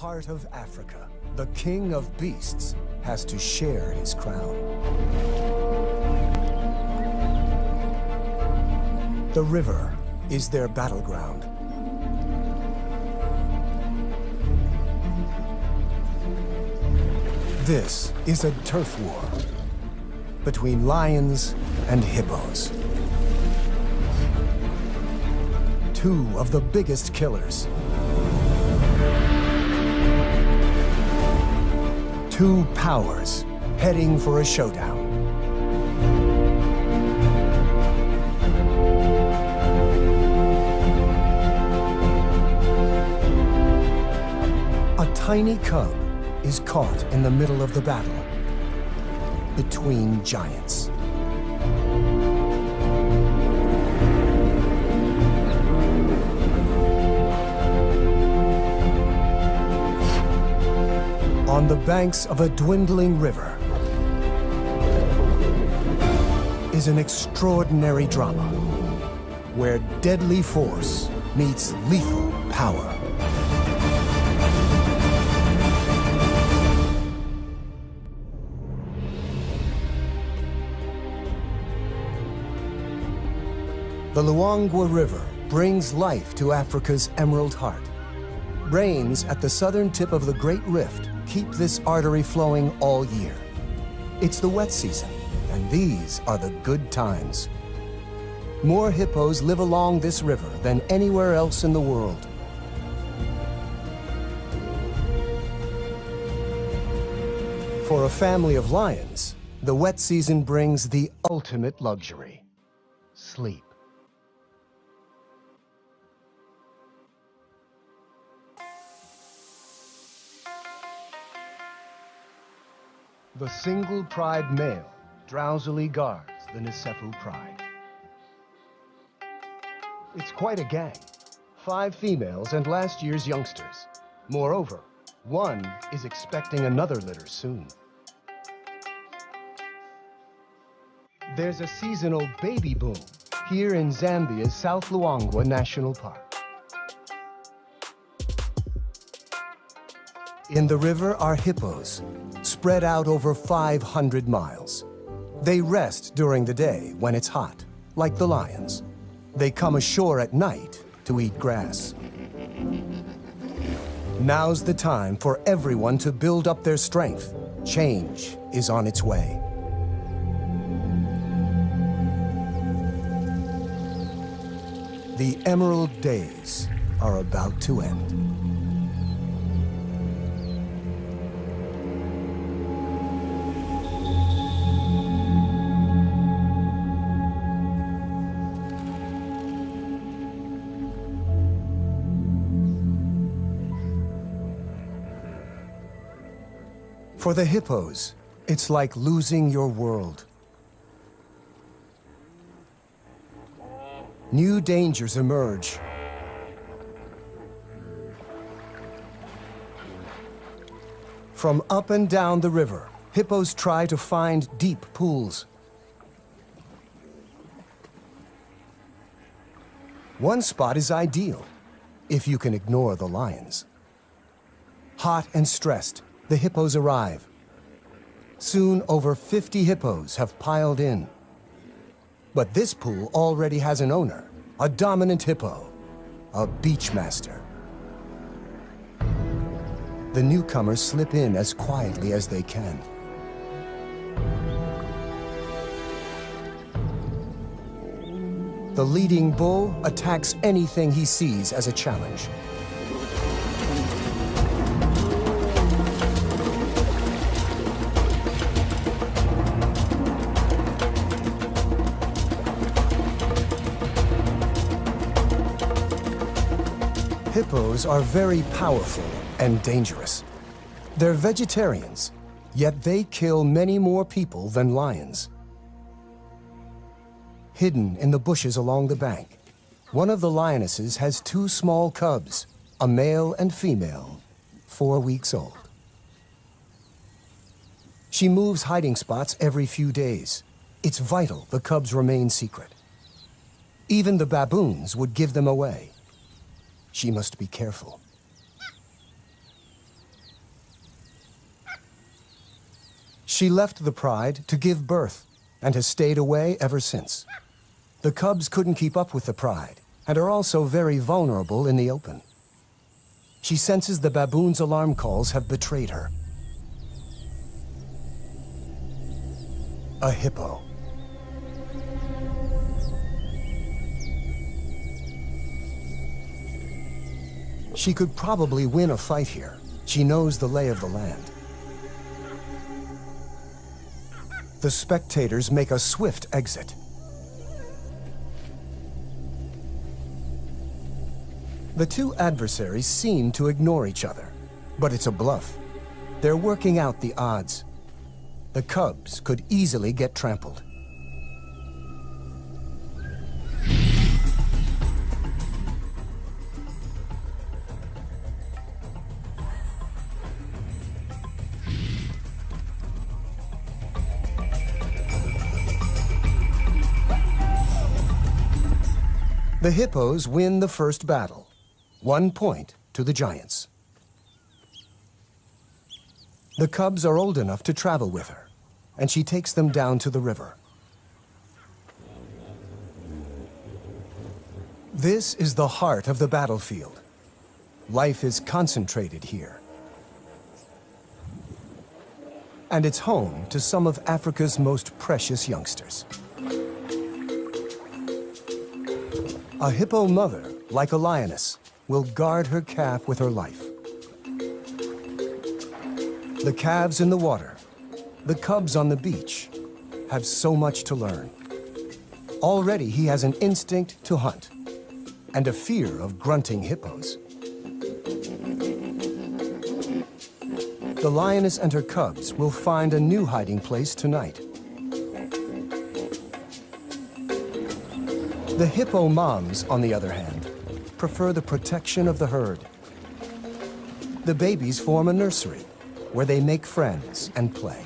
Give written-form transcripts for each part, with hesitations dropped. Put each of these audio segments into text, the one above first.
heart of Africa, the king of beasts has to share his crown. The river is their battleground. This is a turf war between lions and hippos. Two of the biggest killers. Two powers heading for a showdown. A tiny cub is caught in the middle of the battle between giants. On the banks of a dwindling river is an extraordinary drama where deadly force meets lethal power. The Luangwa River brings life to Africa's Emerald Heart. Rains at the southern tip of the Great Rift keep this artery flowing all year. It's the wet season, and these are the good times. More hippos live along this river than anywhere else in the world. For a family of lions, the wet season brings the ultimate luxury: sleep. The single pride male drowsily guards the Nisefu pride. It's quite a gang, 5 females and last year's youngsters. Moreover, one is expecting another litter soon. There's a seasonal baby boom here in Zambia's South Luangwa National Park. In the river are hippos, spread out over 500 miles. They rest during the day when it's hot, like the lions. They come ashore at night to eat grass. Now's the time for everyone to build up their strength. Change is on its way. The Emerald Days are about to end. For the hippos, it's like losing your world. New dangers emerge. From up and down the river, hippos try to find deep pools. One spot is ideal, if you can ignore the lions. Hot and stressed, the hippos arrive. Soon, over 50 hippos have piled in. But this pool already has an owner, a dominant hippo, a beachmaster. The newcomers slip in as quietly as they can. The leading bull attacks anything he sees as a challenge. Hippos are very powerful and dangerous. They're vegetarians, yet they kill many more people than lions. Hidden in the bushes along the bank, one of the lionesses has 2 small cubs, a male and female, 4 weeks old. She moves hiding spots every few days. It's vital the cubs remain secret. Even the baboons would give them away. She must be careful. She left the pride to give birth and has stayed away ever since. The cubs couldn't keep up with the pride and are also very vulnerable in the open. She senses the baboon's alarm calls have betrayed her. A hippo. She could probably win a fight here. She knows the lay of the land. The spectators make a swift exit. The two adversaries seem to ignore each other, but it's a bluff. They're working out the odds. The cubs could easily get trampled. The hippos win the first battle. 1 point to the giants. The cubs are old enough to travel with her, and she takes them down to the river. This is the heart of the battlefield. Life is concentrated here. And it's home to some of Africa's most precious youngsters. A hippo mother, like a lioness, will guard her calf with her life. The calves in the water, the cubs on the beach, have so much to learn. Already he has an instinct to hunt and a fear of grunting hippos. The lioness and her cubs will find a new hiding place tonight. The hippo moms, on the other hand, prefer the protection of the herd. The babies form a nursery where they make friends and play.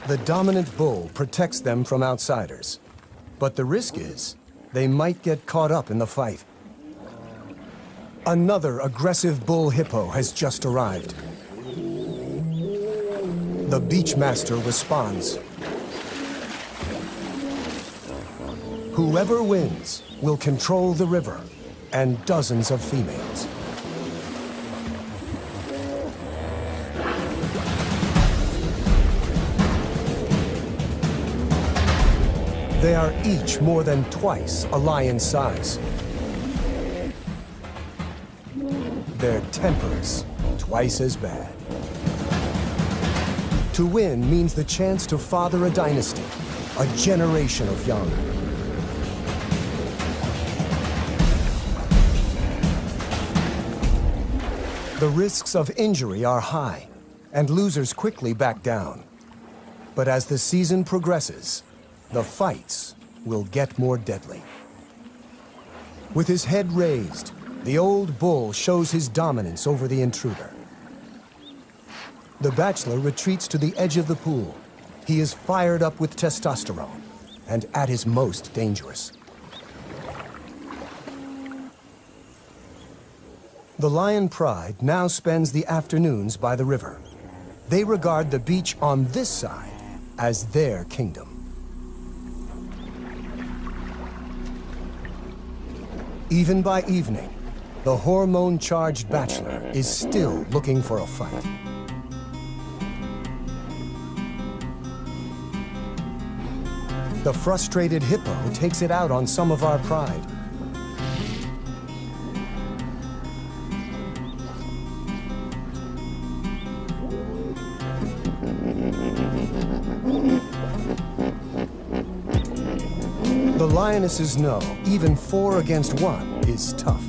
The dominant bull protects them from outsiders, but the risk is they might get caught up in the fight. Another aggressive bull hippo has just arrived. The beachmaster responds. Whoever wins will control the river and dozens of females. They are each more than twice a lion's size. Their tempers twice as bad. To win means the chance to father a dynasty, a generation of young. The risks of injury are high, and losers quickly back down. But as the season progresses, the fights will get more deadly. With his head raised, the old bull shows his dominance over the intruder. The bachelor retreats to the edge of the pool. He is fired up with testosterone and at his most dangerous. The lion pride now spends the afternoons by the river. They regard the beach on this side as their kingdom. Even by evening, the hormone-charged bachelor is still looking for a fight. The frustrated hippo takes it out on some of our pride. The lionesses know even 4 against 1 is tough.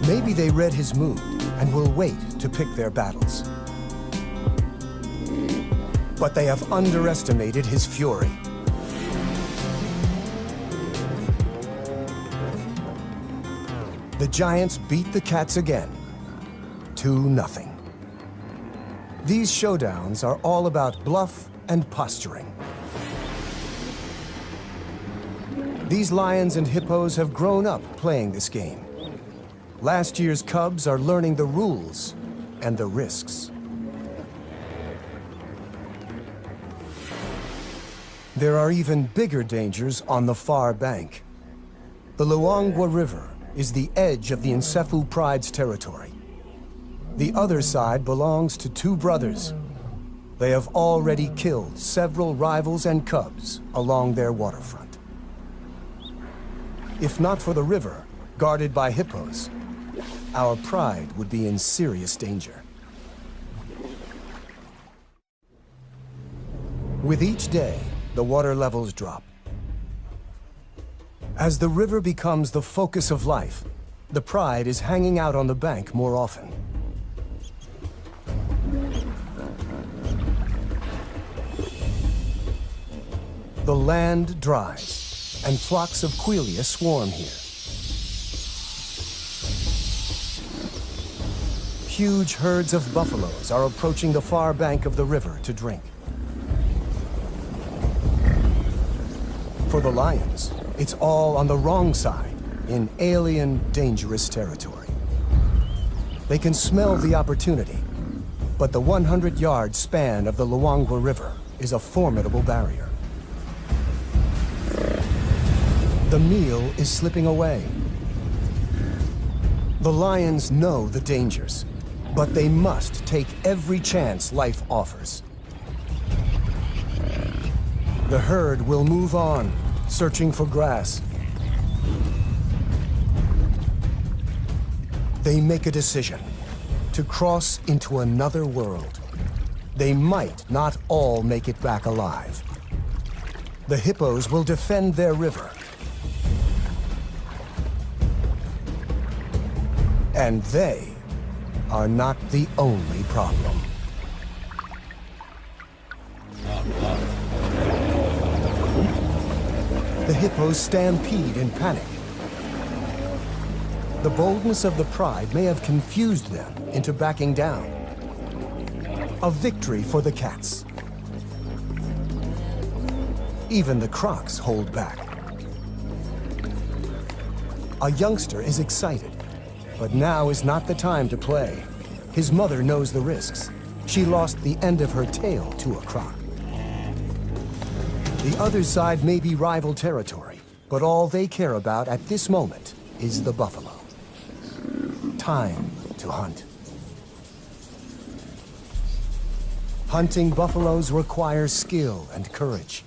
Maybe they read his mood and will wait to pick their battles. But they have underestimated his fury. The giants beat the cats again, 2-0. These showdowns are all about bluff and posturing. These lions and hippos have grown up playing this game. Last year's cubs are learning the rules and the risks. There are even bigger dangers on the far bank. The Luangwa River is the edge of the Nsefu Pride's territory. The other side belongs to two brothers. They have already killed several rivals and cubs along their waterfront. If not for the river, guarded by hippos, our pride would be in serious danger. With each day, the water levels drop. As the river becomes the focus of life, the pride is hanging out on the bank more often. The land dries, and flocks of quelea swarm here. Huge herds of buffaloes are approaching the far bank of the river to drink. For the lions, it's all on the wrong side, in alien, dangerous territory. They can smell the opportunity, but the 100-yard span of the Luangwa River is a formidable barrier. The meal is slipping away. The lions know the dangers, but they must take every chance life offers. The herd will move on, searching for grass. They make a decision to cross into another world. They might not all make it back alive. The hippos will defend their river. And they are not the only problem. The hippos stampede in panic. The boldness of the pride may have confused them into backing down. A victory for the cats. Even the crocs hold back. A youngster is excited, but now is not the time to play. His mother knows the risks. She lost the end of her tail to a croc. The other side may be rival territory, but all they care about at this moment is the buffalo. Time to hunt. Hunting buffaloes requires skill and courage.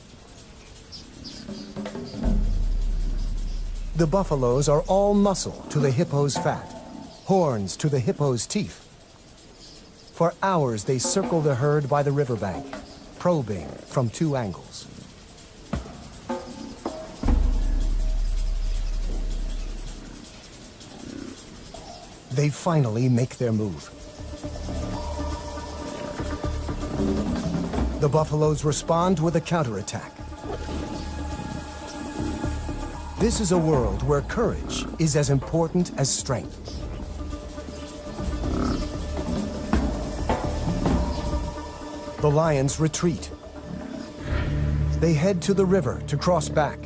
The buffaloes are all muscle to the hippo's fat, horns to the hippo's teeth. For hours they circle the herd by the riverbank, probing from two angles. They finally make their move. The buffaloes respond with a counterattack. This is a world where courage is as important as strength. The lions retreat. They head to the river to cross back.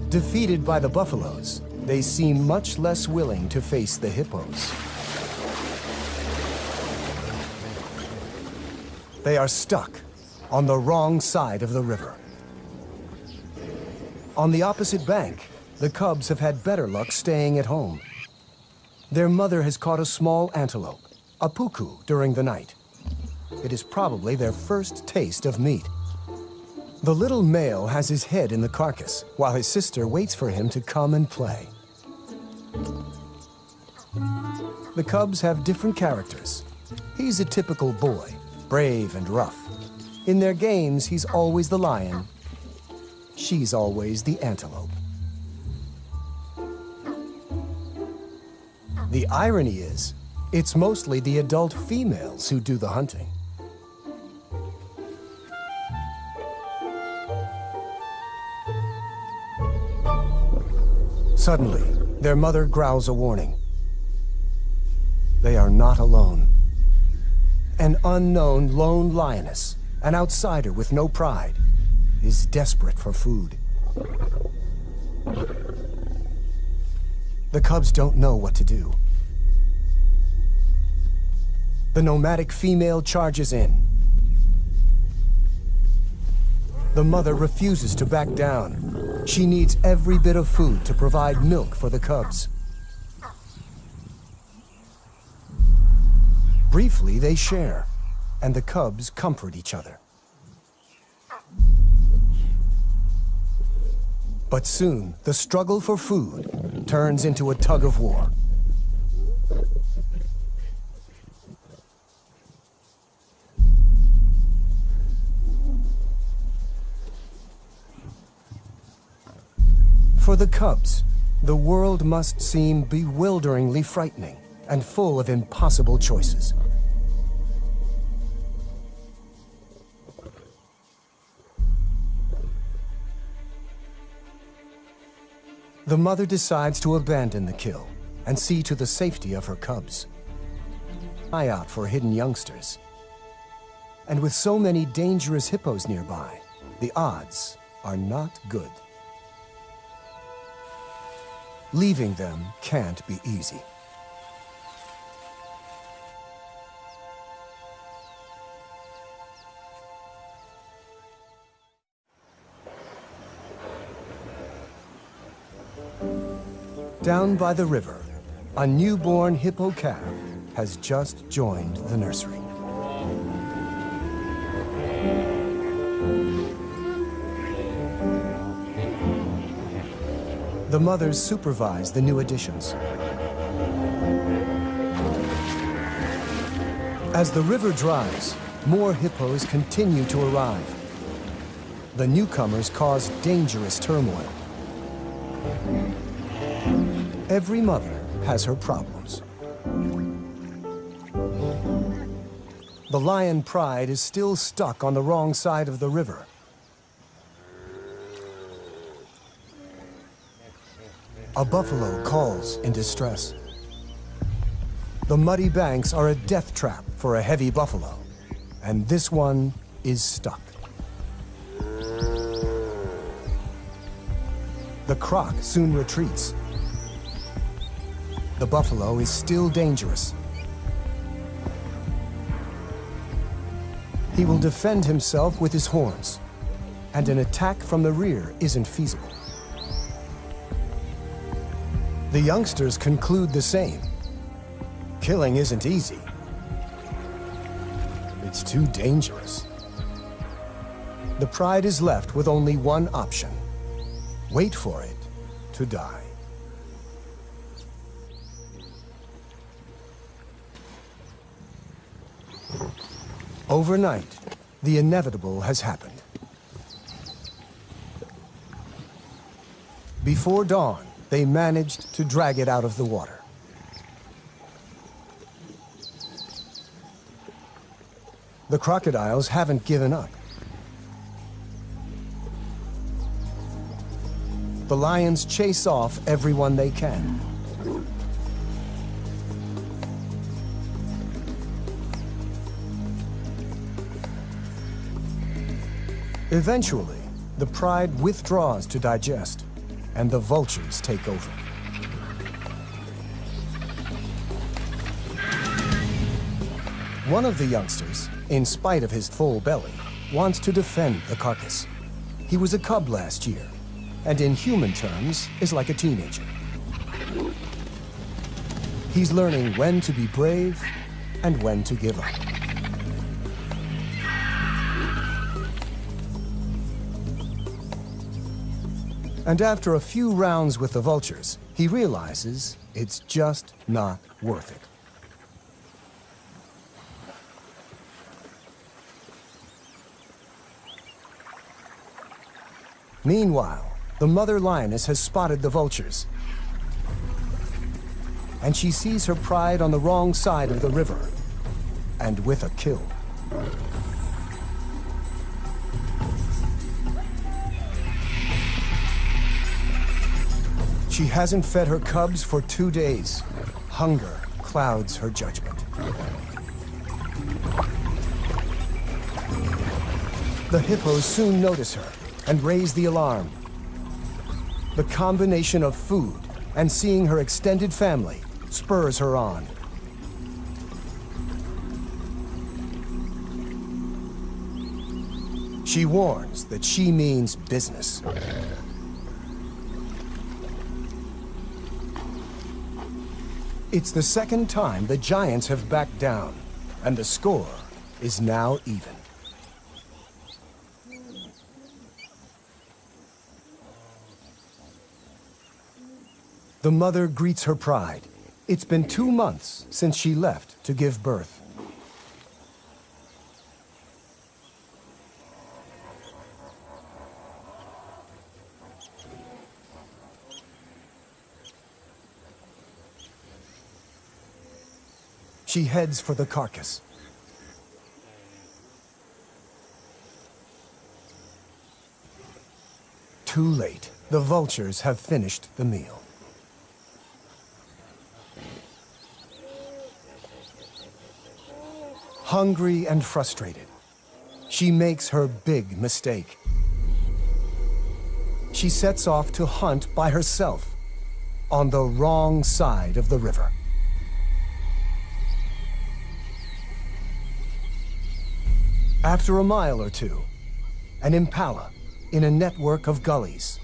Defeated by the buffaloes, they seem much less willing to face the hippos. They are stuck on the wrong side of the river. On the opposite bank, the cubs have had better luck staying at home. Their mother has caught a small antelope, a puku, during the night. It is probably their first taste of meat. The little male has his head in the carcass, while his sister waits for him to come and play. The cubs have different characters. He's a typical boy, brave and rough. In their games, he's always the lion. She's always the antelope. The irony is, it's mostly the adult females who do the hunting. Suddenly, their mother growls a warning. They are not alone. An unknown lone lioness, an outsider with no pride, is desperate for food. The cubs don't know what to do. The nomadic female charges in. The mother refuses to back down. She needs every bit of food to provide milk for the cubs. Briefly, they share, and the cubs comfort each other. But soon, the struggle for food turns into a tug of war. For the cubs, the world must seem bewilderingly frightening and full of impossible choices. The mother decides to abandon the kill and see to the safety of her cubs. Eye out for hidden youngsters. And with so many dangerous hippos nearby, the odds are not good. Leaving them can't be easy. Down by the river, a newborn hippo calf has just joined the nursery. The mothers supervise the new additions. As the river dries, more hippos continue to arrive. The newcomers cause dangerous turmoil. Every mother has her problems. The lion Pride is still stuck on the wrong side of the river. A buffalo calls in distress. The muddy banks are a death trap for a heavy buffalo, and this one is stuck. The croc soon retreats. The buffalo is still dangerous. He will defend himself with his horns, and an attack from the rear isn't feasible. The youngsters conclude the same. Killing isn't easy. It's too dangerous. The Pride is left with only one option: wait for it to die. Overnight, the inevitable has happened. Before dawn, they managed to drag it out of the water. The crocodiles haven't given up. The lions chase off everyone they can. Eventually, the Pride withdraws to digest, and the vultures take over. One of the youngsters, in spite of his full belly, wants to defend the carcass. He was a cub last year, and in human terms, is like a teenager. He's learning when to be brave and when to give up. And after a few rounds with the vultures, he realizes it's just not worth it. Meanwhile, the mother lioness has spotted the vultures, and she sees her Pride on the wrong side of the river, and with a kill. She hasn't fed her cubs for 2 days. Hunger clouds her judgment. The hippos soon notice her and raise the alarm. The combination of food and seeing her extended family spurs her on. She warns that she means business. It's the second time the giants have backed down, and the score is now even. The mother greets her pride. It's been 2 months since she left to give birth. She heads for the carcass. Too late. The vultures have finished the meal. Hungry and frustrated, she makes her big mistake. She sets off to hunt by herself on the wrong side of the river. After a mile or two, an impala in a network of gullies.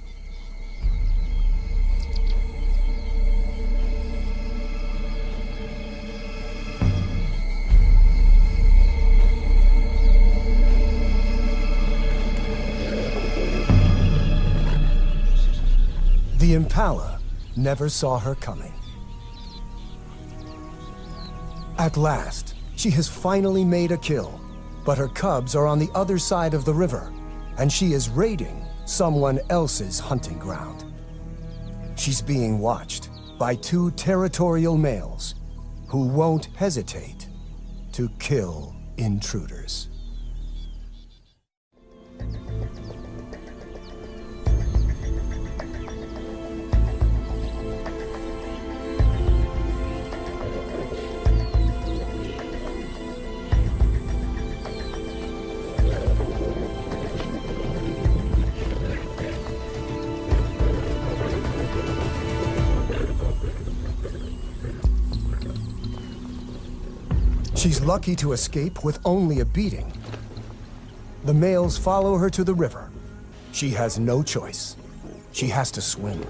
The impala never saw her coming. At last, she has finally made a kill. But her cubs are on the other side of the river, and she is raiding someone else's hunting ground. She's being watched by 2 territorial males who won't hesitate to kill intruders. She's lucky to escape with only a beating. The males follow her to the river. She has no choice. She has to swim.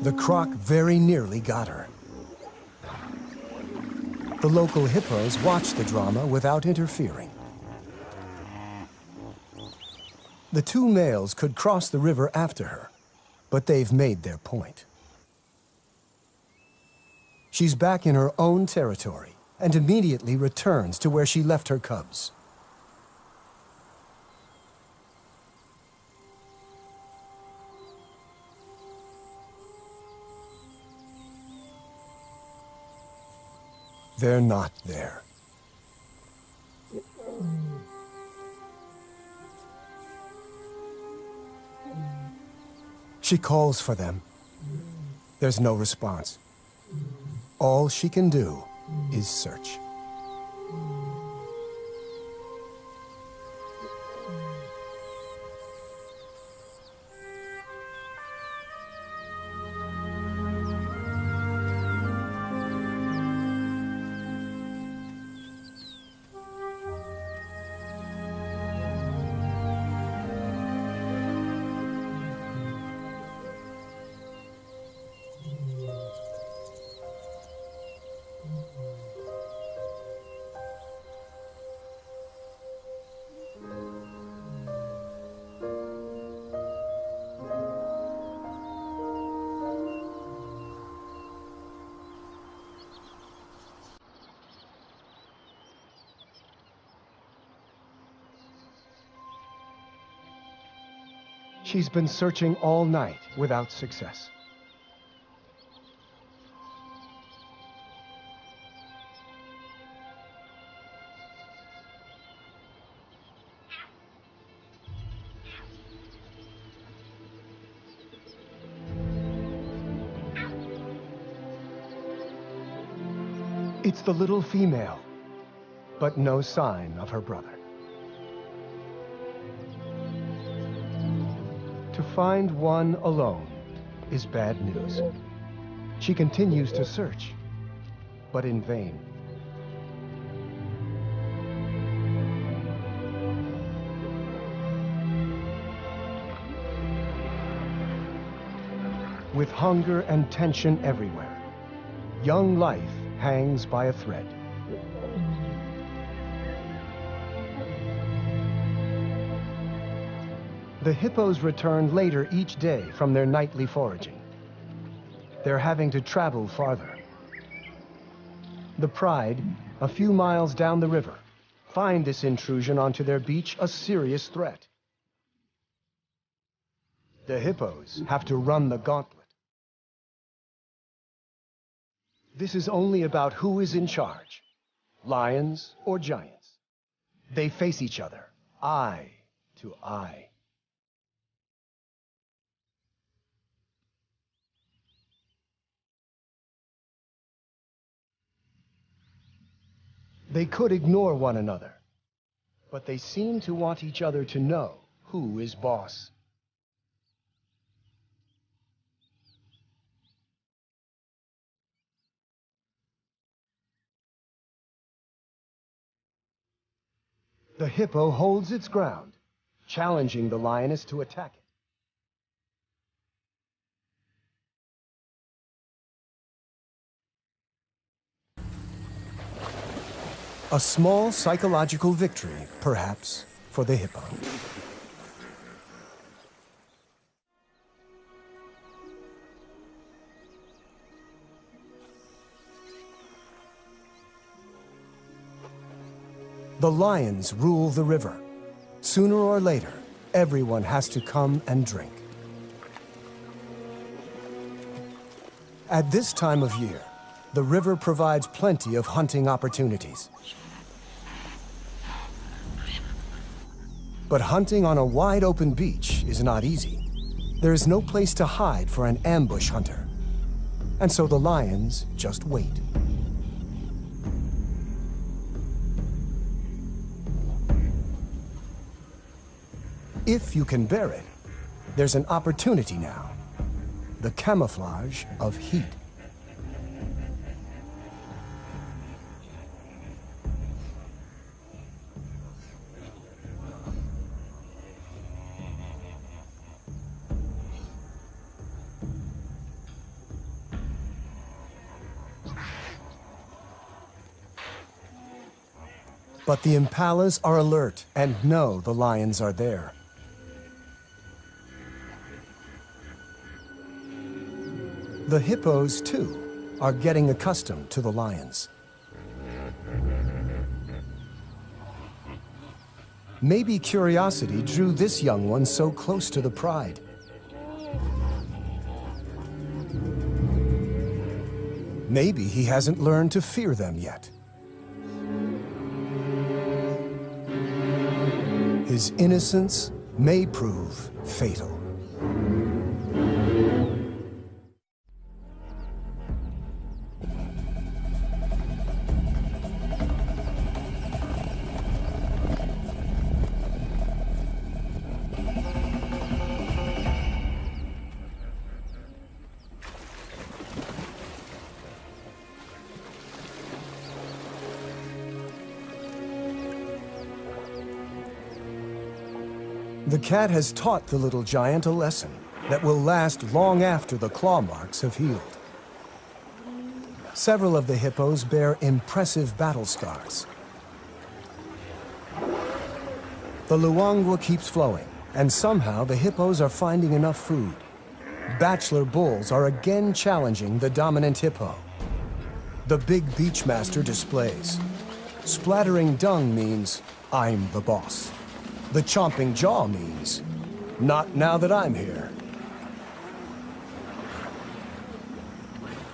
The croc very nearly got her. The local hippos watch the drama without interfering. The 2 males could cross the river after her, but they've made their point. She's back in her own territory and immediately returns to where she left her cubs. They're not there. She calls for them. There's no response. All she can do is search. She's been searching all night without success. It's the little female, but no sign of her brother. To find one alone is bad news. She continues to search, but in vain. With hunger and tension everywhere, young life hangs by a thread. The hippos return later each day from their nightly foraging. They're having to travel farther. The Pride, a few miles down the river, find this intrusion onto their beach a serious threat. The hippos have to run the gauntlet. This is only about who is in charge, lions or giants. They face each other, eye to eye. They could ignore one another, but they seem to want each other to know who is boss. The hippo holds its ground, challenging the lioness to attack it. A small psychological victory, perhaps, for the hippo. The lions rule the river. Sooner or later, everyone has to come and drink. At this time of year, the river provides plenty of hunting opportunities. But hunting on a wide open beach is not easy. There is no place to hide for an ambush hunter. And so the lions just wait. If you can bear it, there's an opportunity now. The camouflage of heat. But the impalas are alert and know the lions are there. The hippos, too, are getting accustomed to the lions. Maybe curiosity drew this young one so close to the Pride. Maybe he hasn't learned to fear them yet. His innocence may prove fatal. The cat has taught the little giant a lesson that will last long after the claw marks have healed. Several of the hippos bear impressive battle scars. The Luangwa keeps flowing, and somehow the hippos are finding enough food. Bachelor bulls are again challenging the dominant hippo. The big beachmaster displays. Splattering dung means, I'm the boss. The chomping jaw means, not now that I'm here.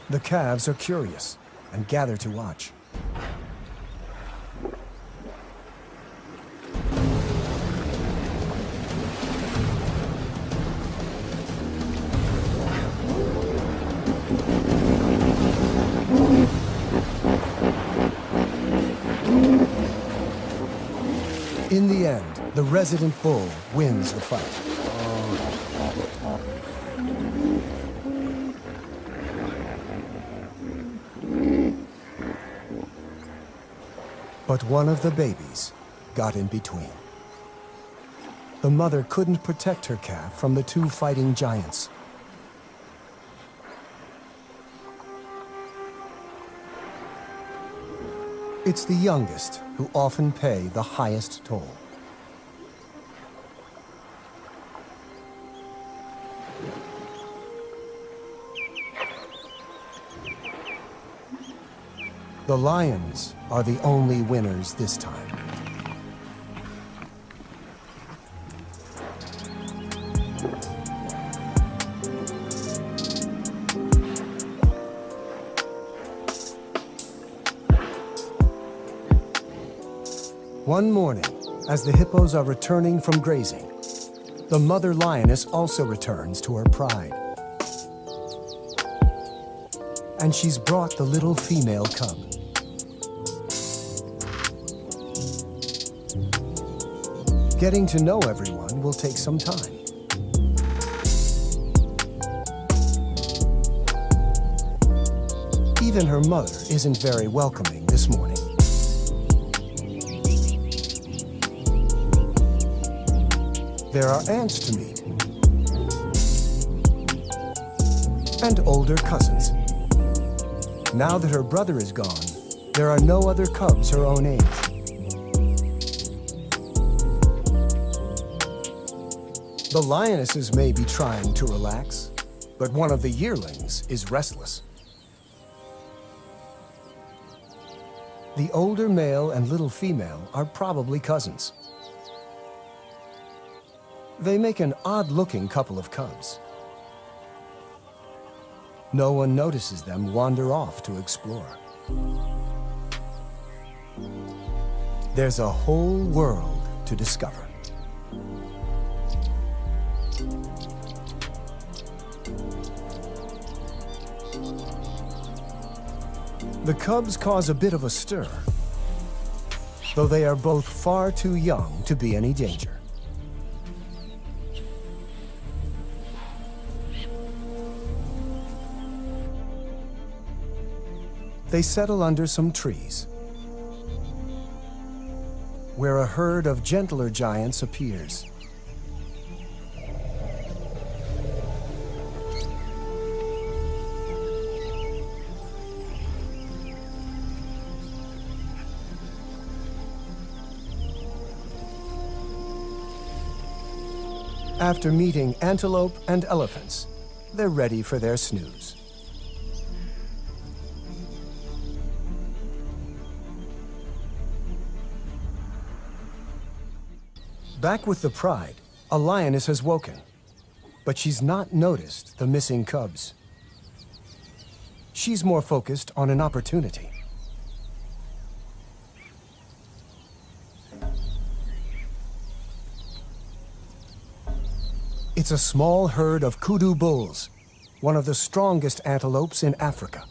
The calves are curious and gather to watch. In the end, the resident bull wins the fight. But one of the babies got in between. The mother couldn't protect her calf from the two fighting giants. It's the youngest who often pay the highest toll. The lions are the only winners this time. One morning, as the hippos are returning from grazing, the mother lioness also returns to her pride. And she's brought the little female cub. Getting to know everyone will take some time. Even her mother isn't very welcoming this morning. There are aunts to meet, and older cousins. Now that her brother is gone, there are no other cubs her own age. The lionesses may be trying to relax, but one of the yearlings is restless. The older male and little female are probably cousins. They make an odd-looking couple of cubs. No one notices them wander off to explore. There's a whole world to discover. The cubs cause a bit of a stir, though they are both far too young to be any danger. They settle under some trees, where a herd of gentler giants appears. After meeting antelope and elephants, they're ready for their snooze. Back with the pride, a lioness has woken, but she's not noticed the missing cubs. She's more focused on an opportunity. It's a small herd of kudu bulls, one of the strongest antelopes in Africa.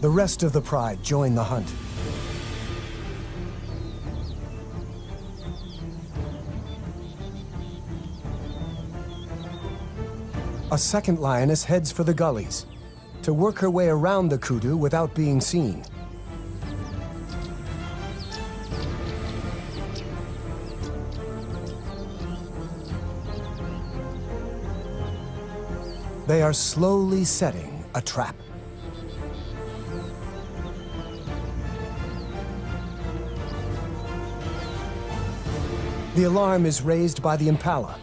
The rest of the pride join the hunt. A second lioness heads for the gullies to work her way around the kudu without being seen. They are slowly setting a trap. The alarm is raised by the impala,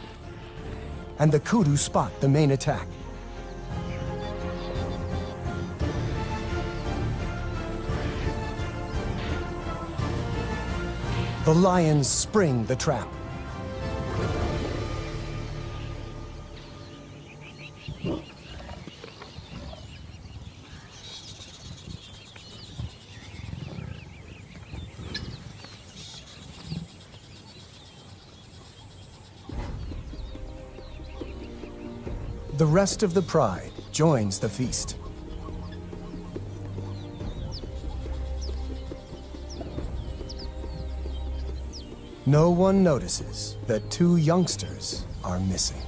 and the kudu spot the main attack. The lions spring the trap. The rest of the pride joins the feast. No one notices that two youngsters are missing.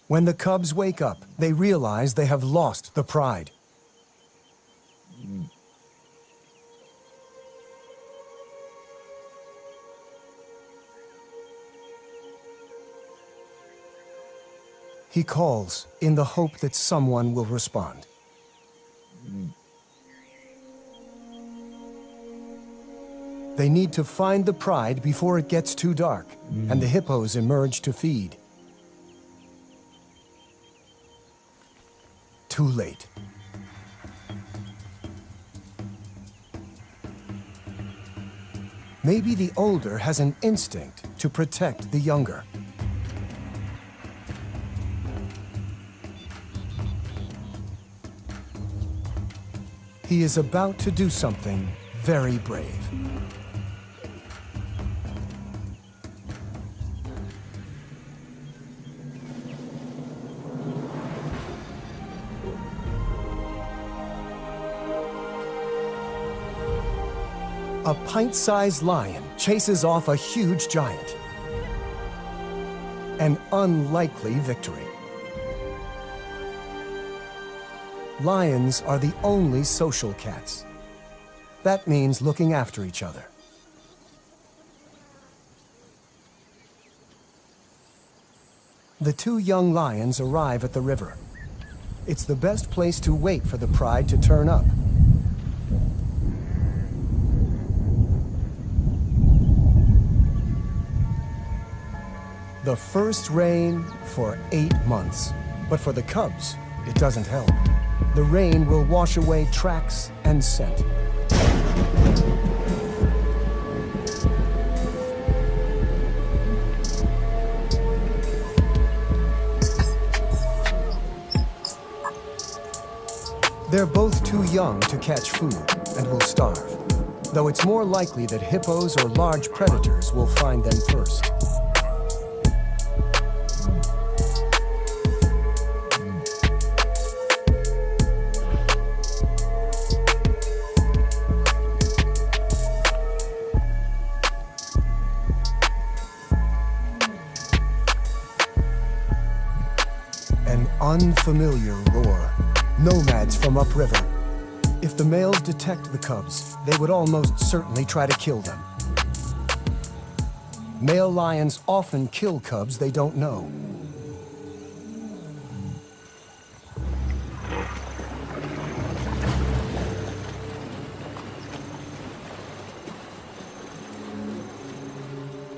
When the cubs wake up, they realize they have lost the pride. He calls in the hope that someone will respond. They need to find the pride before it gets too dark, and the hippos emerge to feed. Too late. Maybe the older has an instinct to protect the younger. He is about to do something very brave. A pint-sized lion chases off a huge giant. An unlikely victory. Lions are the only social cats. That means looking after each other. The two young lions arrive at the river. It's the best place to wait for the pride to turn up. The first rain for 8 months. But for the cubs, it doesn't help. The rain will wash away tracks and scent. They're both too young to catch food and will starve, though it's more likely that hippos or large predators will find them first. Unfamiliar roar. Nomads from upriver. If the males detect the cubs, they would almost certainly try to kill them. Male lions often kill cubs they don't know.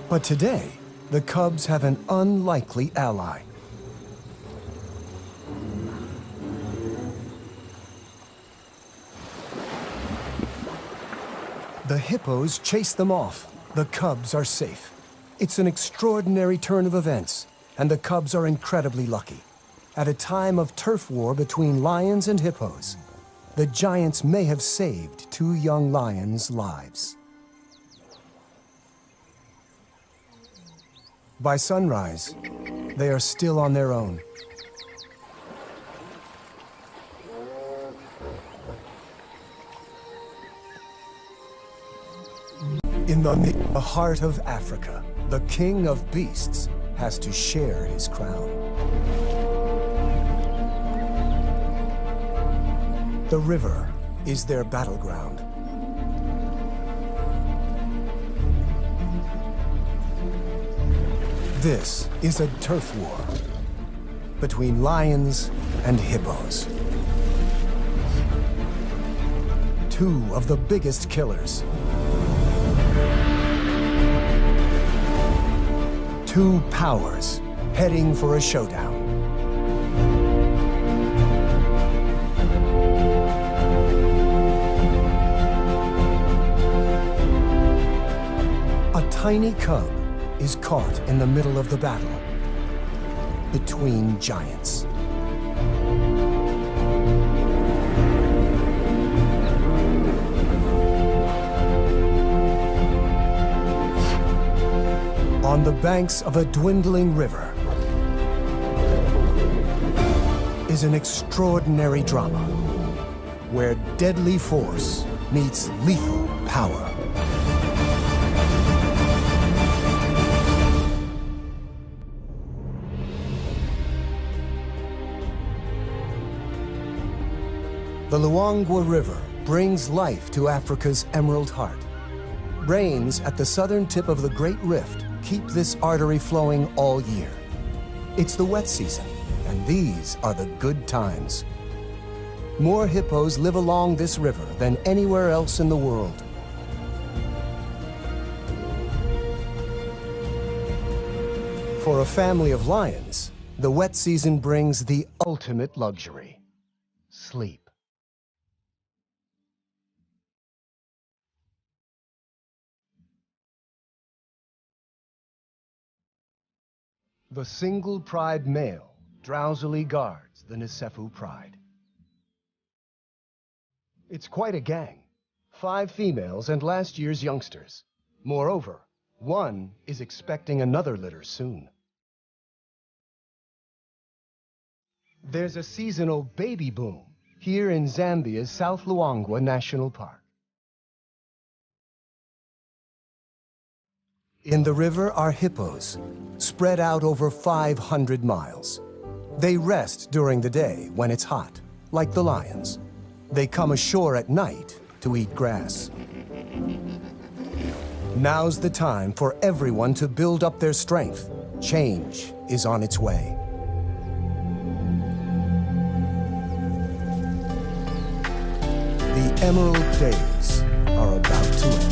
But today, the cubs have an unlikely ally. The hippos chase them off. The cubs are safe. It's an extraordinary turn of events, and the cubs are incredibly lucky. At a time of turf war between lions and hippos, the giants may have saved two young lions' lives. By sunrise, they are still on their own. In the heart of Africa, the king of beasts has to share his crown. The river is their battleground. This is a turf war between lions and hippos. Two of the biggest killers. Two powers heading for a showdown. A tiny cub is caught in the middle of the battle between giants. On the banks of a dwindling river is an extraordinary drama where deadly force meets lethal power. The Luangwa River brings life to Africa's Emerald Heart. Rains at the southern tip of the Great Rift keep this artery flowing all year. It's the wet season, and these are the good times. More hippos live along this river than anywhere else in the world. For a family of lions, the wet season brings the ultimate luxury: sleep. The single pride male drowsily guards the Nisefu pride. It's quite a gang, 5 females and last year's youngsters. Moreover, one is expecting another litter soon. There's a seasonal baby boom here in Zambia's South Luangwa National Park. In the river are hippos, spread out over 500 miles. They rest during the day when it's hot, like the lions. They come ashore at night to eat grass. Now's the time for everyone to build up their strength. Change is on its way. The Emerald Days are about to end.